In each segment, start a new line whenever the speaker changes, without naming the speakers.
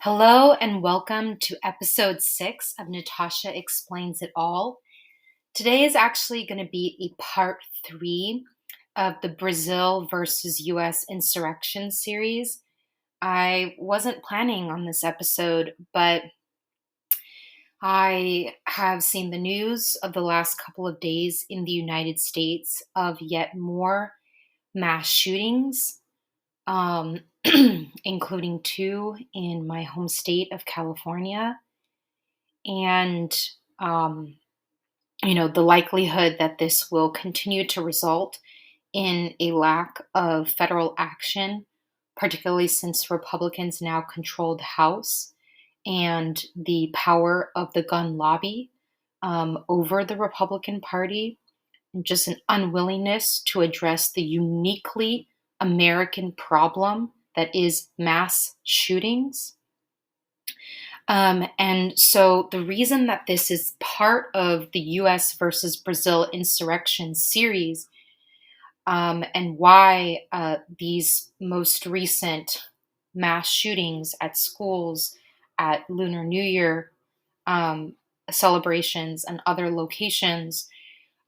Hello and welcome to episode 6 of Natasha Explains It All. Today is actually going to be a part 3 of the Brazil versus US insurrection series. I wasn't planning on this episode, but I have seen the news of the last couple of days in the United States of yet more mass shootings, um, including 2 in my home state of California. And um, the likelihood that this will continue to result in a lack of federal action, particularly since Republicans now control the House and the power of the gun lobby over the Republican Party, and just an unwillingness to address the uniquely American problem that is mass shootings. And so the reason that this is part of the US versus Brazil insurrection series, and why these most recent mass shootings at schools, at Lunar New Year celebrations, and other locations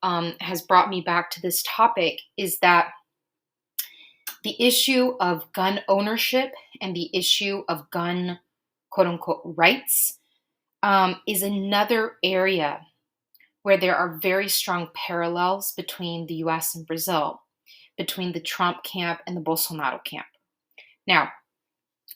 has brought me back to this topic is that the issue of gun ownership and the issue of gun quote unquote rights is another area where there are very strong parallels between the US and Brazil, between the Trump camp and the Bolsonaro camp. Now,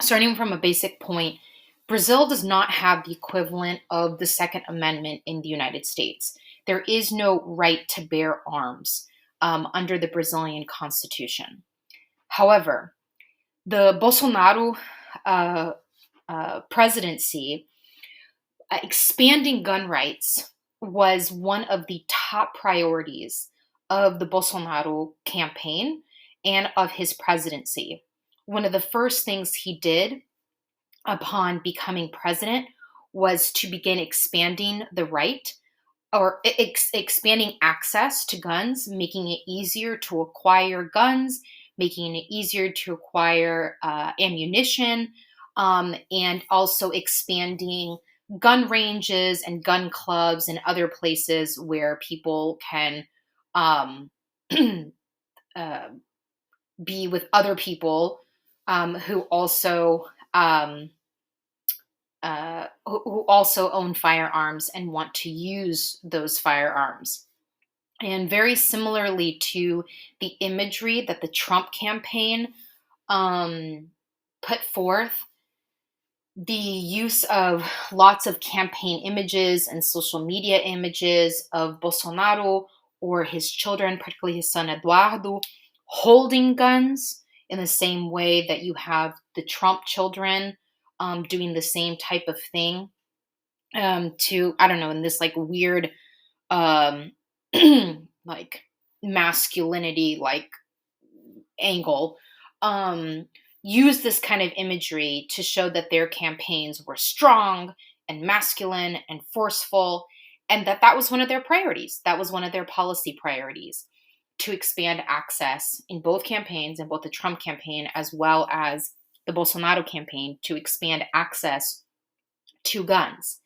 starting from a basic point, Brazil does not have the equivalent of the Second Amendment in the United States. There is no right to bear arms under the Brazilian Constitution. However, the Bolsonaro presidency, expanding gun rights was one of the top priorities of the Bolsonaro campaign and of his presidency. One of the first things he did upon becoming president was to begin expanding the right or expanding access to guns, making it easier to acquire guns, making it easier to acquire ammunition, and also expanding gun ranges and gun clubs and other places where people can um, be with other people who also who also own firearms and want to use those firearms. And very similarly to the imagery that the Trump campaign put forth, the use of lots of campaign images and social media images of Bolsonaro or his children, particularly his son Eduardo, holding guns in the same way that you have the Trump children doing the same type of thing to, I don't know, in this like weird, um, like masculinity, like angle, use this kind of imagery to show that their campaigns were strong and masculine and forceful, and that was one of their priorities. That was one of their policy priorities, to expand access in both campaigns, in both the Trump campaign as well as the Bolsonaro campaign, to expand access to guns.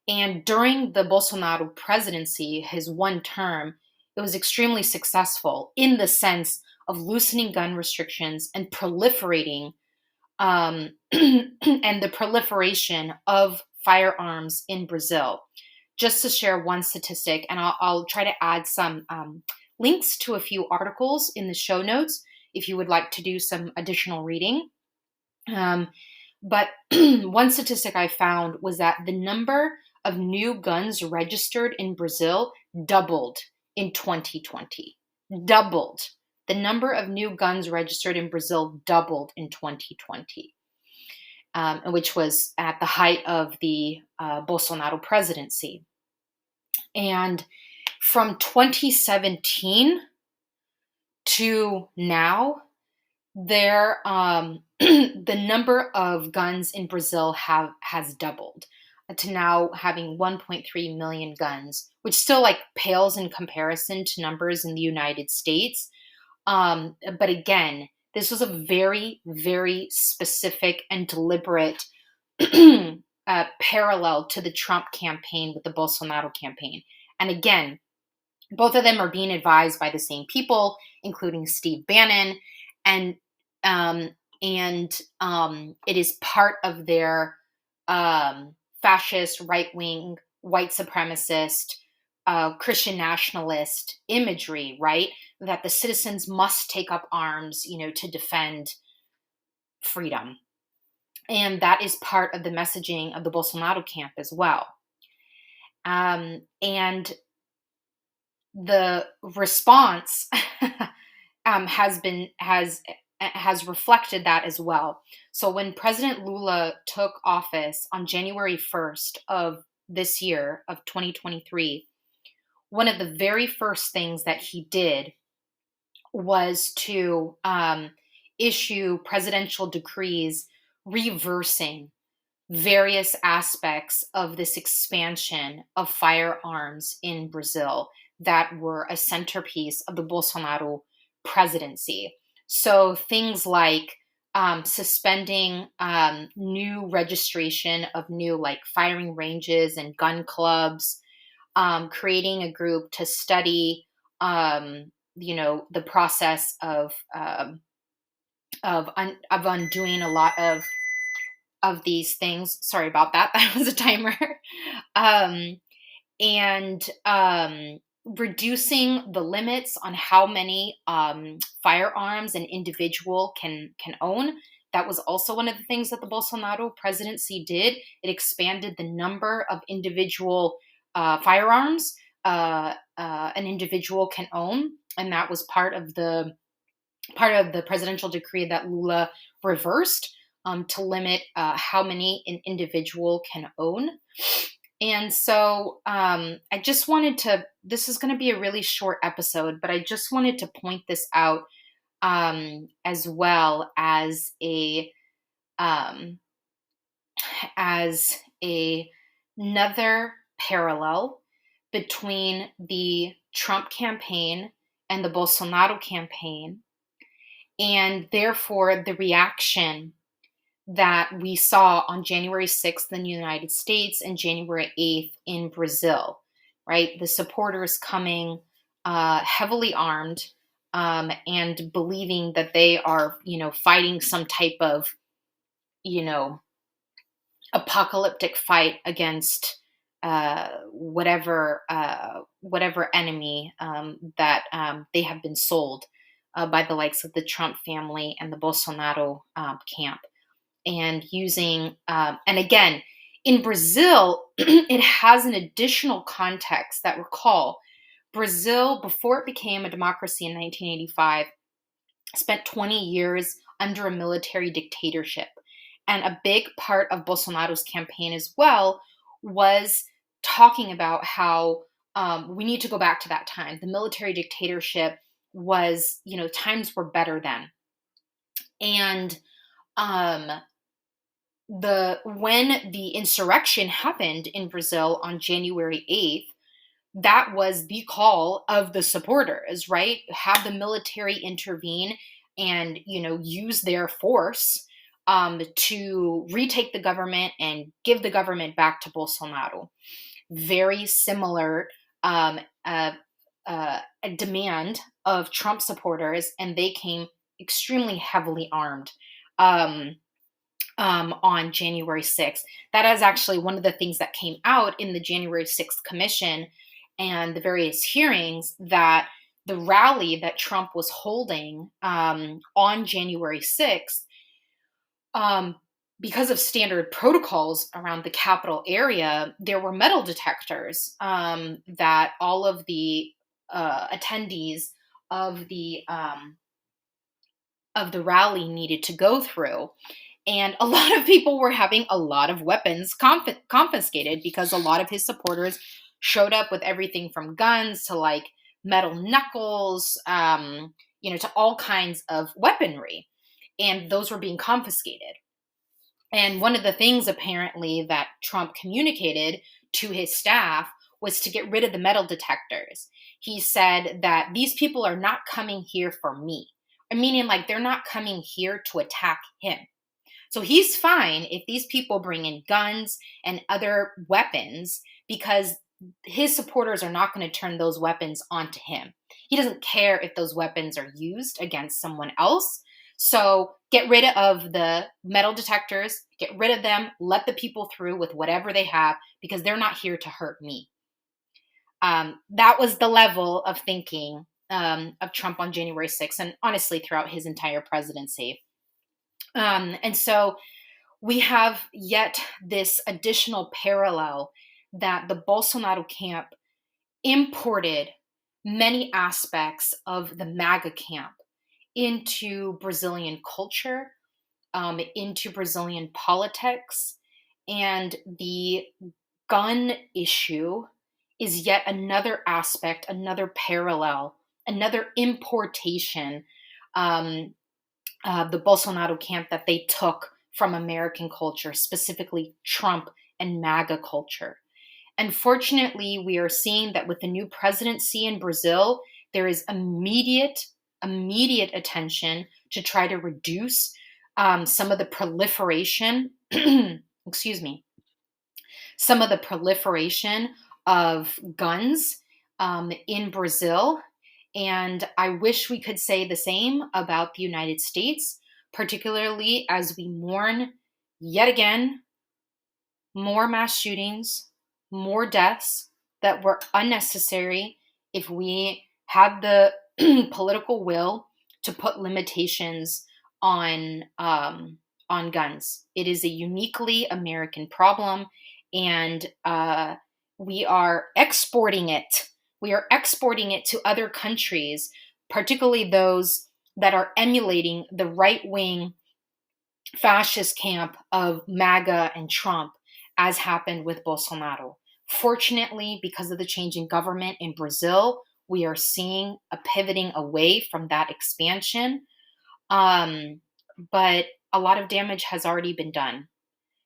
And during the Bolsonaro presidency, his one term, it was extremely successful in the sense of loosening gun restrictions and proliferating and the proliferation of firearms in Brazil. Just to share one statistic, and I'll try to add some links to a few articles in the show notes if you would like to do some additional reading. But one statistic I found was that the number of new guns registered in Brazil doubled in 2020. Doubled. The number of new guns registered in Brazil doubled in 2020, which was at the height of the Bolsonaro presidency. And from 2017 to now, there the number of guns in Brazil has doubled to now having 1.3 million guns, which still like pales in comparison to numbers in the United States. But again, this was a very, very specific and deliberate parallel to the Trump campaign with the Bolsonaro campaign. And again, both of them are being advised by the same people, including Steve Bannon, and um, it is part of their fascist, right wing, white supremacist, Christian nationalist imagery, right? That the citizens must take up arms, to defend freedom. And that is part of the messaging of the Bolsonaro camp as well. And the response has reflected that as well. So when President Lula took office on January 1st of this year of 2023, one of the very first things that he did was to issue presidential decrees reversing various aspects of this expansion of firearms in Brazil that were a centerpiece of the Bolsonaro presidency. So things like suspending new registration of new like firing ranges and gun clubs, creating a group to study, the process of undoing a lot of these things. Sorry about that. That was a timer. um, and reducing the limits on how many firearms an individual can own. That was also one of the things that the Bolsonaro presidency did. It expanded the number of individual firearms an individual can own, and that was part of the presidential decree that Lula reversed, to limit how many an individual can own. And so I just wanted this is going to be a really short episode, but I just wanted to point this out as well as um, another parallel between the Trump campaign and the Bolsonaro campaign, and therefore the reaction that we saw on January 6th in the United States and January 8th in Brazil, right? The supporters coming heavily armed, and believing that they are, fighting some type of, apocalyptic fight against whatever enemy that they have been sold by the likes of the Trump family and the Bolsonaro camp. And using, and again, in Brazil, it has an additional context that, recall, Brazil, before it became a democracy in 1985, spent 20 years under a military dictatorship. And a big part of Bolsonaro's campaign as well was talking about how we need to go back to that time. The military dictatorship was, times were better then. And when the insurrection happened in Brazil on January 8th, that was the call of the supporters, right? Have the military intervene and, use their force to retake the government and give the government back to Bolsonaro. Very similar a demand of Trump supporters, and they came extremely heavily armed on January 6th. That is actually one of the things that came out in the January 6th commission and the various hearings, that the rally that Trump was holding on January 6th, because of standard protocols around the Capitol area, there were metal detectors that all of the attendees of the rally needed to go through. And a lot of people were having a lot of weapons confiscated because a lot of his supporters showed up with everything from guns to like metal knuckles, to all kinds of weaponry. And those were being confiscated. And one of the things apparently that Trump communicated to his staff was to get rid of the metal detectors. He said that these people are not coming here for me. Meaning, like, they're not coming here to attack him. So he's fine if these people bring in guns and other weapons because his supporters are not going to turn those weapons onto him. He doesn't care if those weapons are used against someone else. So get rid of the metal detectors, get rid of them, let the people through with whatever they have because they're not here to hurt me. That was the level of thinking of Trump on January 6th, and honestly, throughout his entire presidency. And so we have yet this additional parallel that the Bolsonaro camp imported many aspects of the MAGA camp into Brazilian culture, into Brazilian politics, and the gun issue is yet another aspect, another parallel, another importation, um, the Bolsonaro camp that they took from American culture, specifically Trump and MAGA culture. Unfortunately, we are seeing that with the new presidency in Brazil, there is immediate attention to try to reduce some of the proliferation, excuse me, some of the proliferation of guns in Brazil. And I wish we could say the same about the United States, particularly as we mourn yet again more mass shootings, more deaths that were unnecessary if we had the political will to put limitations on guns. It is a uniquely American problem, and we are exporting it. We are exporting it to other countries, particularly those that are emulating the right wing fascist camp of MAGA and Trump, as happened with Bolsonaro. Fortunately, because of the change in government in Brazil, we are seeing a pivoting away from that expansion. Um, but a lot of damage has already been done.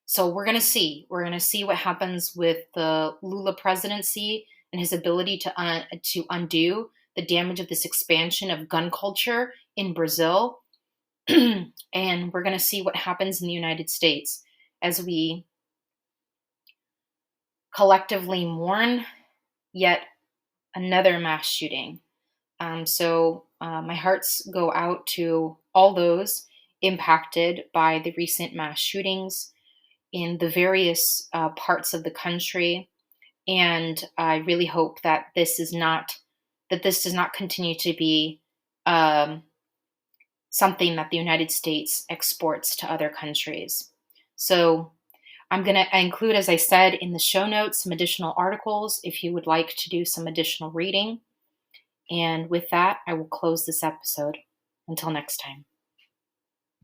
So we're going to see. We're going to see what happens with the Lula presidency and his ability to undo the damage of this expansion of gun culture in Brazil. And we're going to see what happens in the United States as we collectively mourn yet another mass shooting. My hearts go out to all those impacted by the recent mass shootings in the various parts of the country, and I really hope that this does not continue to be um, something that the United States exports to other countries. So I'm going to include, as I said, in the show notes, some additional articles if you would like to do some additional reading. And with that, I will close this episode. Until next time.